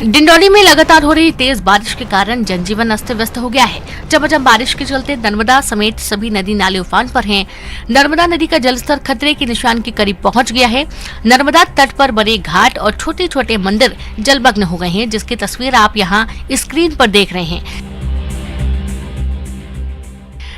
डिंडौरी में लगातार हो रही तेज बारिश के कारण जनजीवन अस्त व्यस्त हो गया है। झमाझम बारिश के चलते नर्मदा समेत सभी नदी नाले उफान पर हैं। नर्मदा नदी का जलस्तर खतरे के निशान के करीब पहुंच गया है। नर्मदा तट पर बने घाट और छोटे छोटे मंदिर जलमग्न हो गए हैं, जिसकी तस्वीर आप यहां स्क्रीन पर देख रहे हैं।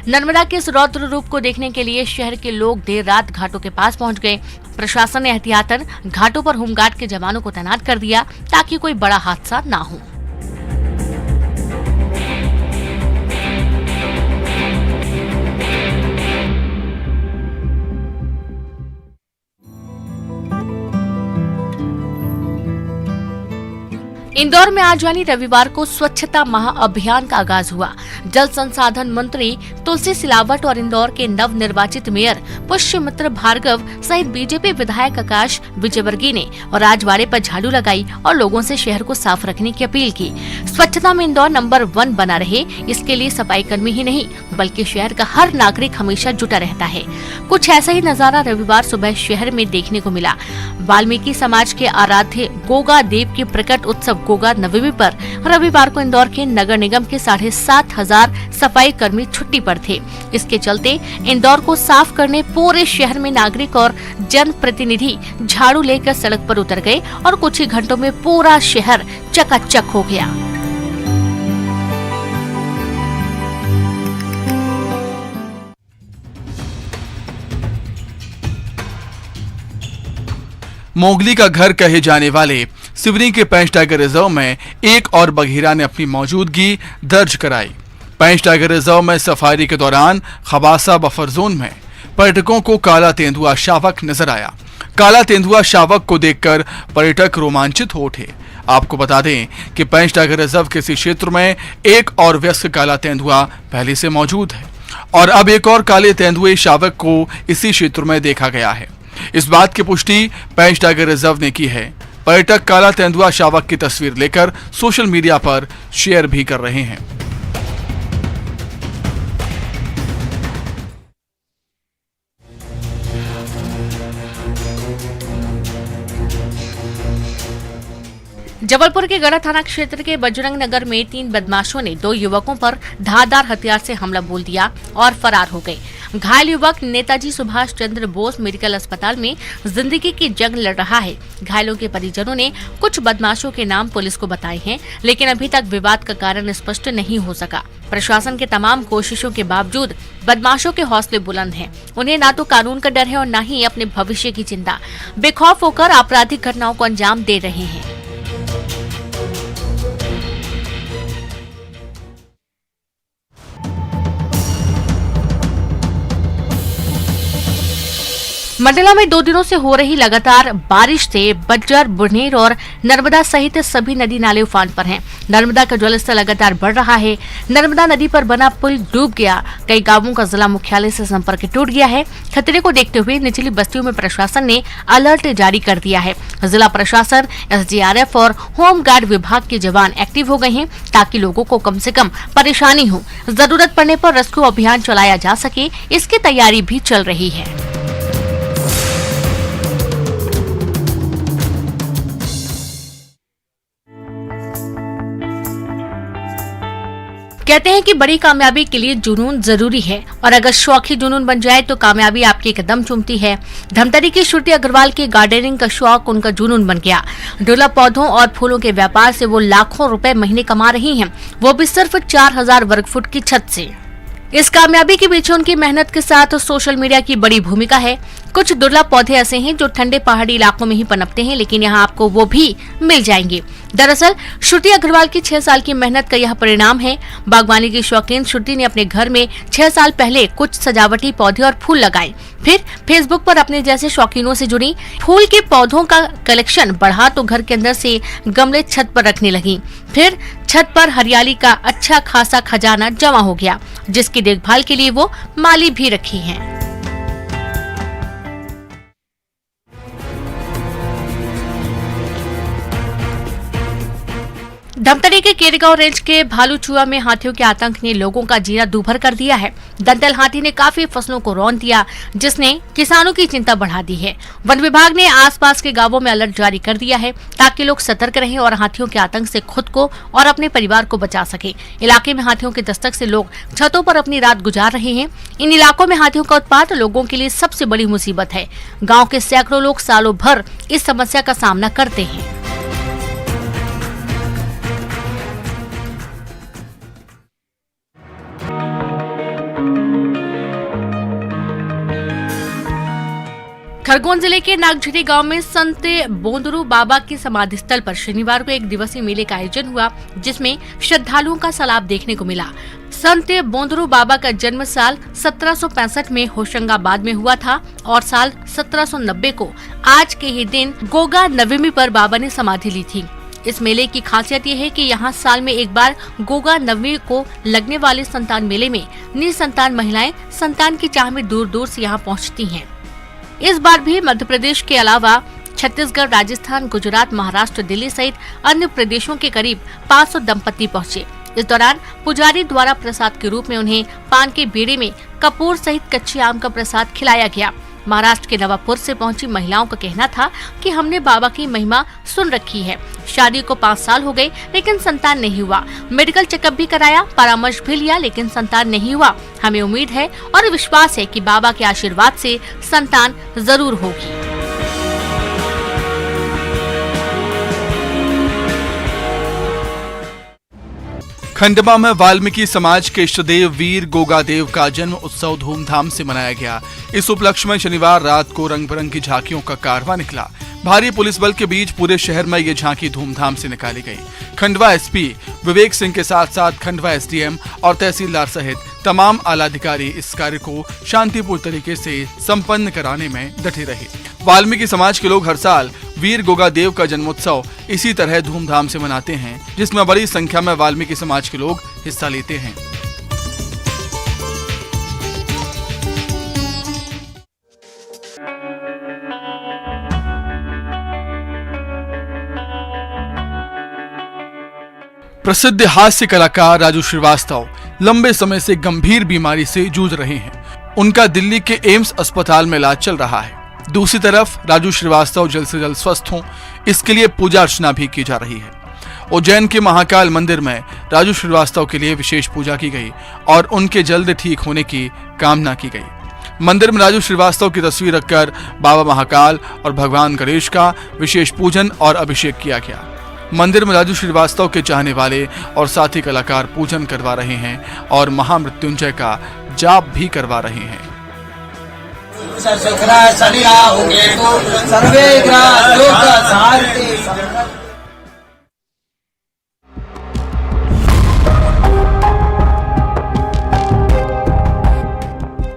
नर्मदा के इस रौद्र रूप को देखने के लिए शहर के लोग देर रात घाटों के पास पहुंच गए। प्रशासन ने एहतियातन घाटों पर होमगार्ड के जवानों को तैनात कर दिया ताकि कोई बड़ा हादसा ना हो। इंदौर में आज यानी रविवार को स्वच्छता माह अभियान का आगाज हुआ। जल संसाधन मंत्री तुलसी सिलावट और इंदौर के नव निर्वाचित मेयर पुष्यमित्र भार्गव सहित बीजेपी विधायक आकाश विजयवर्गीय ने और राजवाड़े पर झाड़ू लगाई और लोगों से शहर को साफ रखने की अपील की। स्वच्छता में इंदौर नंबर 1 बना रहे, इसके लिए सफाई कर्मी ही नहीं बल्कि शहर का हर नागरिक हमेशा जुटा रहता है। कुछ ऐसा ही नजारा रविवार सुबह शहर में देखने को मिला। वाल्मीकि समाज के आराध्य गोगा देव के प्रकट उत्सव गोगा नवमी पर रविवार को इंदौर के नगर निगम के 7,500 सफाई कर्मी छुट्टी पर थे। इसके चलते इंदौर को साफ करने पूरे शहर में नागरिक और जन प्रतिनिधि झाड़ू लेकर सड़क पर उतर गए और कुछ ही घंटों में पूरा शहर चकाचक हो गया। मोगली का घर कहे जाने वाले सिवनी के पेंच टाइगर रिजर्व में एक और बघीरा ने अपनी मौजूदगी दर्ज कराई। पेंच टाइगर रिजर्व में सफारी के दौरान खबासा बफर जोन में पर्यटकों को काला तेंदुआ शावक नजर आया। काला तेंदुआ शावक को देखकर पर्यटक रोमांचित हो उठे। आपको बता दें कि पेंच टाइगर रिजर्व के इसी क्षेत्र में एक और वयस्क काला तेंदुआ पहले से मौजूद है और अब एक और काले तेंदुए शावक को इसी क्षेत्र में देखा गया है। इस बात की पुष्टि पेंच टाइगर रिजर्व ने की है। पर्यटक काला तेंदुआ शावक की तस्वीर लेकर सोशल मीडिया पर शेयर भी कर रहे हैं। जबलपुर के गढ़ा थाना क्षेत्र के बजरंग नगर में 3 बदमाशों ने 2 युवकों पर धारदार हथियार से हमला बोल दिया और फरार हो गए। घायल युवक नेताजी सुभाष चंद्र बोस मेडिकल अस्पताल में जिंदगी की जंग लड़ रहा है। घायलों के परिजनों ने कुछ बदमाशों के नाम पुलिस को बताए हैं, लेकिन अभी तक विवाद का कारण स्पष्ट नहीं हो सका। प्रशासन के तमाम कोशिशों के बावजूद बदमाशों के हौसले बुलंद हैं। उन्हें ना तो कानून का डर है और न ही अपने भविष्य की चिंता। बेखौफ होकर आपराधिक घटनाओं को अंजाम दे रहे हैं। मंडला में 2 दिनों से हो रही लगातार बारिश से बज्जर, बुढ़नेर और नर्मदा सहित सभी नदी नाले उफान पर हैं। नर्मदा का जलस्तर लगातार बढ़ रहा है। नर्मदा नदी पर बना पुल डूब गया। कई गांवों का जिला मुख्यालय से संपर्क टूट गया है। खतरे को देखते हुए निचली बस्तियों में प्रशासन ने अलर्ट जारी कर दिया है। जिला प्रशासन, SDRF और होमगार्ड विभाग के जवान एक्टिव हो गए हैं ताकि लोगों को कम से कम परेशानी हो। जरूरत पड़ने पर रेस्क्यू अभियान चलाया जा सके, इसकी तैयारी भी चल रही है। कहते हैं कि बड़ी कामयाबी के लिए जुनून जरूरी है और अगर शौक ही जुनून बन जाए तो कामयाबी आपके कदम चूमती है। धमतरी की श्रुति अग्रवाल के गार्डनिंग का शौक उनका जुनून बन गया। दुर्लभ पौधों और फूलों के व्यापार से वो लाखों रुपए महीने कमा रही हैं, वो भी सिर्फ 4000 वर्ग फुट की छत से। इस कामयाबी के पीछे उनकी मेहनत के साथ सोशल मीडिया की बड़ी भूमिका है। कुछ दुर्लभ पौधे ऐसे हैं जो ठंडे पहाड़ी इलाकों में ही पनपते हैं, लेकिन यहाँ आपको वो भी मिल जाएंगे। दरअसल श्रुति अग्रवाल की 6 साल की मेहनत का यह परिणाम है। बागवानी की शौकीन श्रुति ने अपने घर में 6 साल पहले कुछ सजावटी पौधे और फूल लगाए। फिर फेसबुक पर अपने जैसे शौकीनों से जुड़ी, फूल के पौधों का कलेक्शन बढ़ा तो घर के अंदर से गमले छत पर रखने लगी। फिर छत पर हरियाली का अच्छा खासा खजाना जमा हो गया, जिसकी देखभाल के लिए वो माली भी रखी हैं। धमतरी के केरगांव रेंज के भालूचुआ में हाथियों के आतंक ने लोगों का जीना दूभर कर दिया है। दंतल हाथी ने काफी फसलों को रौंद दिया, जिसने किसानों की चिंता बढ़ा दी है। वन विभाग ने आसपास के गांवों में अलर्ट जारी कर दिया है ताकि लोग सतर्क रहें और हाथियों के आतंक से खुद को और अपने परिवार को बचा सके। इलाके में हाथियों के दस्तक से लोग छतों पर अपनी रात गुजार रहे हैं। इन इलाकों में हाथियों का उत्पात लोगों के लिए सबसे बड़ी मुसीबत है। गाँव के सैकड़ों लोग सालों भर इस समस्या का सामना करते हैं। खरगोन जिले के नागझरी गांव में संत बोंदरू बाबा की समाधि स्थल पर शनिवार को एक दिवसीय मेले का आयोजन हुआ, जिसमें श्रद्धालुओं का सैलाब देखने को मिला। संत बोंदरू बाबा का जन्म साल 1765 में होशंगाबाद में हुआ था और साल 1790 को आज के ही दिन गोगा नवमी पर बाबा ने समाधि ली थी। इस मेले की खासियत ये है कि यहाँ साल में एक बार गोगा नवमी को लगने वाले संतान मेले में निसंतान महिलाएं संतान की चाह में दूर दूर से यहाँ पहुँचती हैं। इस बार भी मध्य प्रदेश के अलावा छत्तीसगढ़, राजस्थान, गुजरात, महाराष्ट्र, दिल्ली सहित अन्य प्रदेशों के करीब 500 दंपति पहुंचे। इस दौरान पुजारी द्वारा प्रसाद के रूप में उन्हें पान के बीड़े में कपूर सहित कच्चे आम का प्रसाद खिलाया गया। महाराष्ट्र के नवापुर से पहुंची महिलाओं का कहना था कि हमने बाबा की महिमा सुन रखी है। शादी को 5 साल हो गए लेकिन संतान नहीं हुआ। मेडिकल चेकअप भी कराया, परामर्श भी लिया लेकिन संतान नहीं हुआ। हमें उम्मीद है और विश्वास है कि बाबा के आशीर्वाद से संतान जरूर होगी। खंडवा में वाल्मीकि समाज के इष्टदेव वीर गोगादेव का जन्म उत्सव धूमधाम से मनाया गया। इस उपलक्ष्य में शनिवार रात को रंग बिरंगी झांकियों का कारवां निकला। भारी पुलिस बल के बीच पूरे शहर में ये झांकी धूमधाम से निकाली गई। खंडवा एसपी विवेक सिंह के साथ साथ खंडवा एसडीएम और तहसीलदार सहित तमाम आला अधिकारी इस कार्य को शांतिपूर्ण तरीके से संपन्न कराने में डटे रहे। वाल्मीकि समाज के लोग हर साल वीर गोगादेव का जन्मोत्सव इसी तरह धूमधाम से मनाते हैं, जिसमें बड़ी संख्या में वाल्मीकि समाज के लोग हिस्सा लेते हैं। प्रसिद्ध हास्य कलाकार राजू श्रीवास्तव लंबे समय से गंभीर बीमारी से जूझ रहे हैं। उनका दिल्ली के एम्स अस्पताल में इलाज चल रहा है। दूसरी तरफ राजू श्रीवास्तव जल्द से जल्द स्वस्थ हों, इसके लिए पूजा अर्चना भी की जा रही है। उज्जैन के महाकाल मंदिर में राजू श्रीवास्तव के लिए विशेष पूजा की गई और उनके जल्द ठीक होने की कामना की गई। मंदिर में राजू श्रीवास्तव की तस्वीर रखकर बाबा महाकाल और भगवान गणेश का विशेष पूजन और अभिषेक किया गया। मंदिर में राजू श्रीवास्तव के चाहने वाले और साथी कलाकार पूजन करवा रहे हैं और महामृत्युंजय का जाप भी करवा रहे हैं।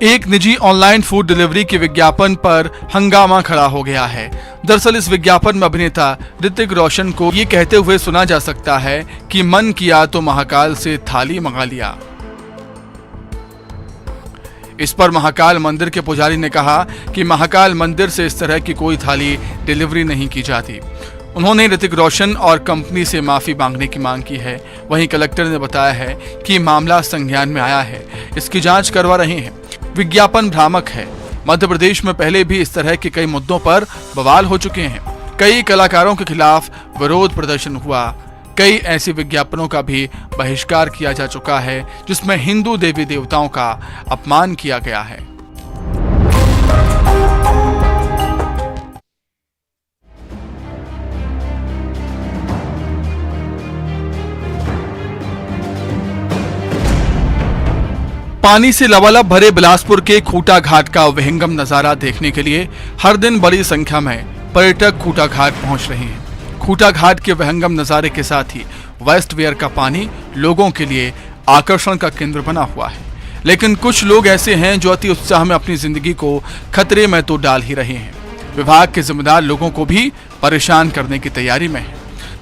एक निजी ऑनलाइन फूड डिलीवरी के विज्ञापन पर हंगामा खड़ा हो गया है। दरअसल इस विज्ञापन में अभिनेता ऋतिक रोशन को ये कहते हुए सुना जा सकता है कि मन किया तो महाकाल से थाली मंगा लिया। इस पर महाकाल मंदिर के पुजारी ने कहा कि महाकाल मंदिर से इस तरह की कोई थाली डिलीवरी नहीं की जाती। उन्होंने ऋतिक रोशन और कंपनी से माफी मांगने की मांग की है। वहीं कलेक्टर ने बताया है कि मामला संज्ञान में आया है, इसकी जांच करवा रहे हैं। विज्ञापन भ्रामक है। मध्य प्रदेश में पहले भी इस तरह के कई मुद्दों पर बवाल हो चुके हैं। कई कलाकारों के खिलाफ विरोध प्रदर्शन हुआ। कई ऐसे विज्ञापनों का भी बहिष्कार किया जा चुका है जिसमें हिंदू देवी देवताओं का अपमान किया गया है। पानी से लबालब भरे बिलासपुर के खूटा घाट का विहंगम नजारा देखने के लिए हर दिन बड़ी संख्या में पर्यटक खूटा घाट पहुंच रहे हैं। खूटा घाट के विहंगम नजारे के साथ ही वेस्ट वेयर का पानी लोगों के लिए आकर्षण का केंद्र बना हुआ है, लेकिन कुछ लोग ऐसे हैं जो अति उत्साह में अपनी जिंदगी को खतरे में तो डाल ही रहे हैं। विभाग के जिम्मेदार लोगों को भी परेशान करने की तैयारी में है।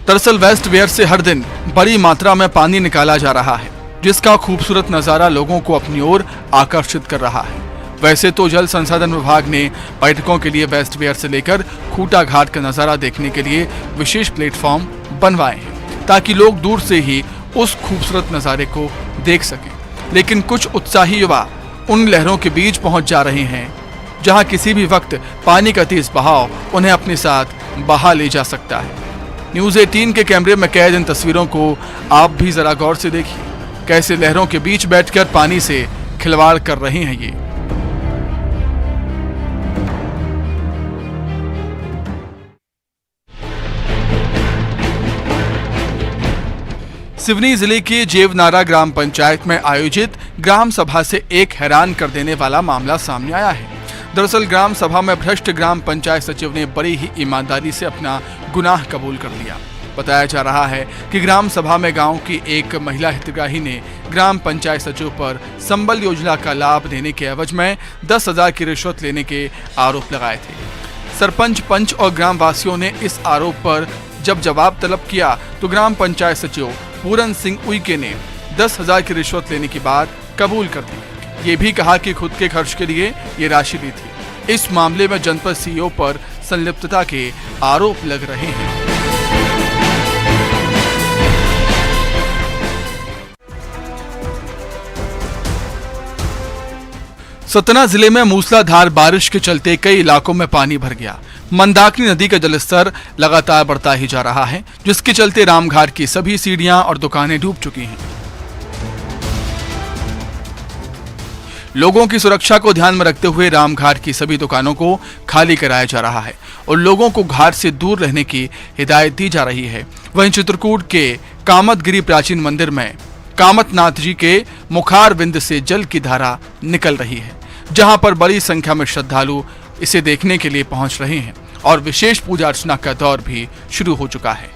दरअसल वेस्ट वेयर से हर दिन बड़ी मात्रा में पानी निकाला जा रहा है, जिसका खूबसूरत नजारा लोगों को अपनी ओर आकर्षित कर रहा है। वैसे तो जल संसाधन विभाग ने पर्यटकों के लिए वेस्ट वेयर से लेकर खूटा घाट का नजारा देखने के लिए विशेष प्लेटफॉर्म बनवाए हैं, ताकि लोग दूर से ही उस खूबसूरत नज़ारे को देख सकें। लेकिन कुछ उत्साही युवा उन लहरों के बीच पहुंच जा रहे हैं जहां किसी भी वक्त पानी का तेज बहाव उन्हें अपने साथ बहा ले जा सकता है। न्यूज़ 18 के कैमरे में कैद इन तस्वीरों को आप भी जरा गौर से देखिए, कैसे लहरों के बीच बैठकर पानी से खिलवाड़ कर रहे हैं ये। सिवनी जिले के जेवनारा ग्राम पंचायत में आयोजित ग्राम सभा से एक हैरान कर देने वाला मामला सामने आया है। दरअसल ग्राम सभा में भ्रष्ट ग्राम पंचायत सचिव ने बड़ी ही ईमानदारी से अपना गुनाह कबूल कर लिया। बताया जा रहा है कि ग्राम सभा में गांव की एक महिला हितग्राही ने ग्राम पंचायत सचिव पर संबल योजना का लाभ देने के एवज में 10,000 की रिश्वत लेने के आरोप लगाए थे। सरपंच, पंच और ग्राम वासियों ने इस आरोप पर जब जवाब तलब किया तो ग्राम पंचायत सचिव पूरन सिंह उइके ने 10,000 की रिश्वत लेने की बात कबूल कर दी। ये भी कहा कि खुद के खर्च के लिए ये राशि दी थी। इस मामले में जनपद सीईओ पर संलिप्तता के आरोप लग रहे हैं। सतना जिले में मूसलाधार बारिश के चलते कई इलाकों में पानी भर गया। मंदाकिनी नदी का जलस्तर लगातार बढ़ता ही जा रहा है, जिसके चलते रामघाट की सभी सीढ़ियां और दुकानें डूब चुकी हैं। लोगों की सुरक्षा को ध्यान में रखते हुए रामघाट की सभी दुकानों को खाली कराया जा रहा है और लोगों को घाट से दूर रहने की हिदायत दी जा रही है। वहीं चित्रकूट के कामतगिरी प्राचीन मंदिर में कामतनाथ जी के मुखार बिंद से जल की धारा निकल रही है, जहां पर बड़ी संख्या में श्रद्धालु इसे देखने के लिए पहुंच रहे हैं और विशेष पूजा अर्चना का दौर भी शुरू हो चुका है।